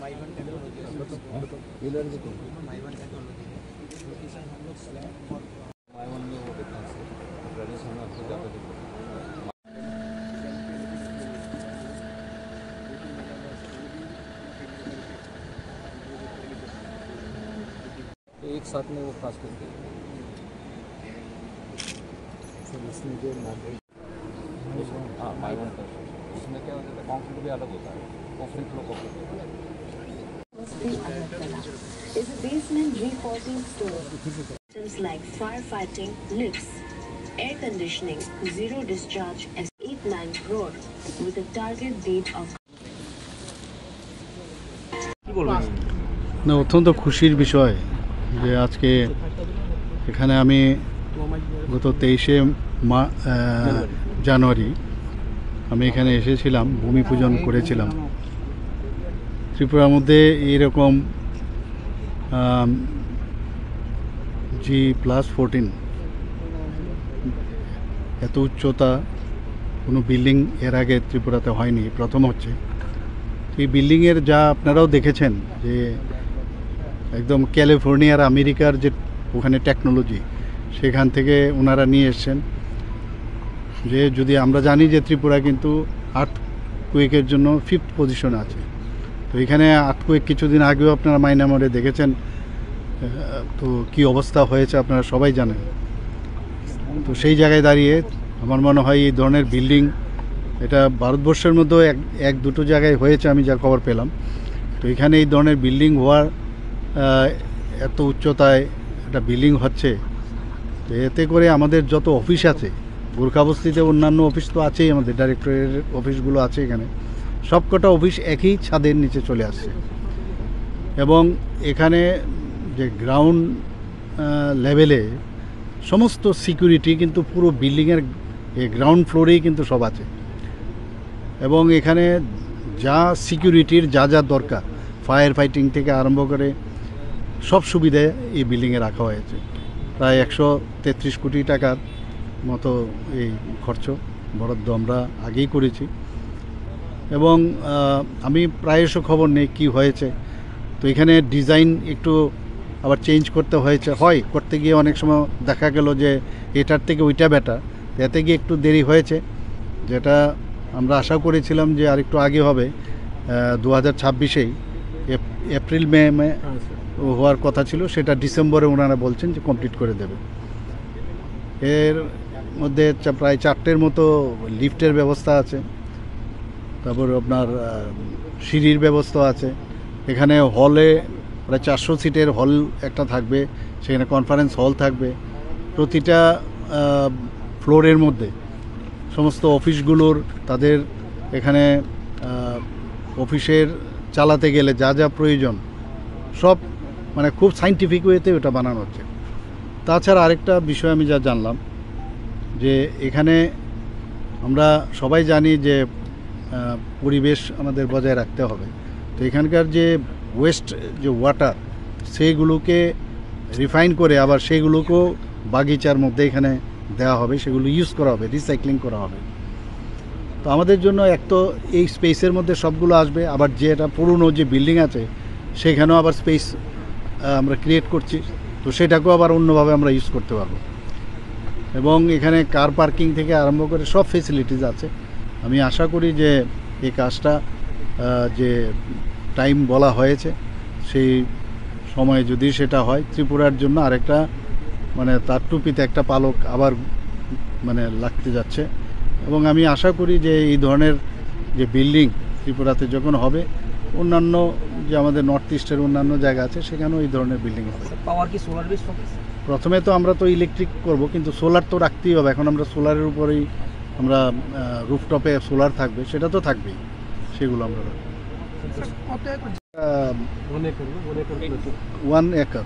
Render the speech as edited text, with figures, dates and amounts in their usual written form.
एक साथ में वो पास करते हैं। इसमें जो उसमें क्या होता है, कॉन्फ्लिक्ट भी अलग होता है, conflict is a basement reinforcing store. Items like firefighting, lifts, air conditioning, zero discharge as 8-9 crore with a target date of না অত্যন্ত খুশির বিষয় যে আজকে এখানে আমি গত 23শে জানুয়ারি আমি এখানে এসেছিলাম, ভূমি পূজন করেছিলাম। ত্রিপুরার মধ্যে এইরকম G+14 এত উচ্চতা কোনো বিল্ডিং এর আগে ত্রিপুরাতে হয়নি, প্রথম হচ্ছে। এই বিল্ডিংয়ের যা আপনারাও দেখেছেন যে একদম ক্যালিফোর্নিয়ার আমেরিকার যে ওখানে টেকনোলজি, সেখান থেকে ওনারা নিয়ে এসছেন। যে যদি আমরা জানি যে ত্রিপুরা কিন্তু আর্থকুয়েকের জন্য 5th পজিশনে আছে, তো এখানে আর্থকুয়েক কিছুদিন আগেও আপনারা মায়ানমারে দেখেছেন, তো কি অবস্থা হয়েছে আপনারা সবাই জানেন। তো সেই জায়গায় দাঁড়িয়ে আমার মনে হয় এই ধরনের বিল্ডিং এটা ভারতবর্ষের মধ্যেও এক দুটো জায়গায় হয়েছে আমি যা খবর পেলাম। তো এখানে এই ধরনের বিল্ডিং হওয়ার এত উচ্চতায় একটা বিল্ডিং হচ্ছে, তো এতে করে আমাদের যত অফিস আছে গোর্খাবস্তিতে, অন্যান্য অফিস তো আছেই, আমাদের ডাইরেক্টরের অফিসগুলো আছে, এখানে সবকটা অফিস একই ছাদের নিচে চলে আসছে। এবং এখানে যে গ্রাউন্ড লেভেলে সমস্ত সিকিউরিটি কিন্তু পুরো বিল্ডিংয়ের গ্রাউন্ড ফ্লোরেই কিন্তু সব আছে। এবং এখানে যা সিকিউরিটির যা যা দরকার, ফায়ার ফাইটিং থেকে আরম্ভ করে সব সুবিধা এই বিল্ডিংয়ে রাখা হয়েছে। প্রায় 133 কোটি টাকার মতো এই খরচ বরাদ্দ আমরা আগেই করেছি। এবং আমি প্রায়শ খবর নেই কি হয়েছে, তো এখানে ডিজাইন একটু আবার চেঞ্জ করতে হয়েছে, করতে গিয়ে অনেক সময় দেখা গেল যে এটার থেকে ওইটা বেটার, এতে গিয়ে একটু দেরি হয়েছে। যেটা আমরা আশা করেছিলাম যে আরেকটু আগে হবে, 2026-এই এপ্রিল মে হওয়ার কথা ছিল, সেটা ডিসেম্বরে ওনারা বলছেন যে কমপ্লিট করে দেবে। এর মধ্যে প্রায় 4টের মতো লিফটের ব্যবস্থা আছে, তারপর আপনার সিঁড়ির ব্যবস্থা আছে। এখানে হলে প্রায় 400 সিটের হল একটা থাকবে, সেখানে কনফারেন্স হল থাকবে। প্রতিটা ফ্লোরের মধ্যে সমস্ত অফিসগুলোর তাদের এখানে অফিসের চালাতে গেলে যা যা প্রয়োজন সব মানে খুব সাইন্টিফিক ওয়েতে ওটা বানানো হচ্ছে। তাছাড়া আরেকটা বিষয় আমি যা জানলাম যে এখানে আমরা সবাই জানি যে পরিবেশ আমাদের বজায় রাখতে হবে, তো এখানকার যে ওয়েস্ট যে ওয়াটার সেইগুলোকে রিফাইন করে আবার সেগুলোকেও বাগিচার মধ্যে এখানে দেওয়া হবে, সেগুলো ইউজ করা হবে, রিসাইক্লিং করা হবে। তো আমাদের জন্য এক তো এই স্পেসের মধ্যে সবগুলো আসবে, আবার যেটা পুরনো যে বিল্ডিং আছে সেখানেও আবার স্পেস আমরা ক্রিয়েট করছি, তো সেটাকেও আবার অন্যভাবে আমরা ইউজ করতে পারবো। এবং এখানে কার পার্কিং থেকে আরম্ভ করে সব ফেসিলিটিস আছে। আমি আশা করি যে এই কাজটা যে টাইম বলা হয়েছে সেই সময়ে যদি সেটা হয়, ত্রিপুরার জন্য আরেকটা মানে তার টুপিতে একটা পালক আবার মানে লাগতে যাচ্ছে। এবং আমি আশা করি যে এই ধরনের যে বিল্ডিং ত্রিপুরাতে যখন হবে, অন্যান্য যে আমাদের নর্থ ইস্টের অন্যান্য জায়গা আছে সেখানেও এই ধরনের বিল্ডিং হবে। পাওয়ার কি সোলার বেস হবে? প্রথমে তো আমরা তো ইলেকট্রিক করব, কিন্তু সোলার তো রাখতেই হবে। এখন আমরা সোলারের উপরেই আমরা রুফটপে সোলার থাকবে, সেটা তো থাকবেই, সেগুলো আমরা 1 একর।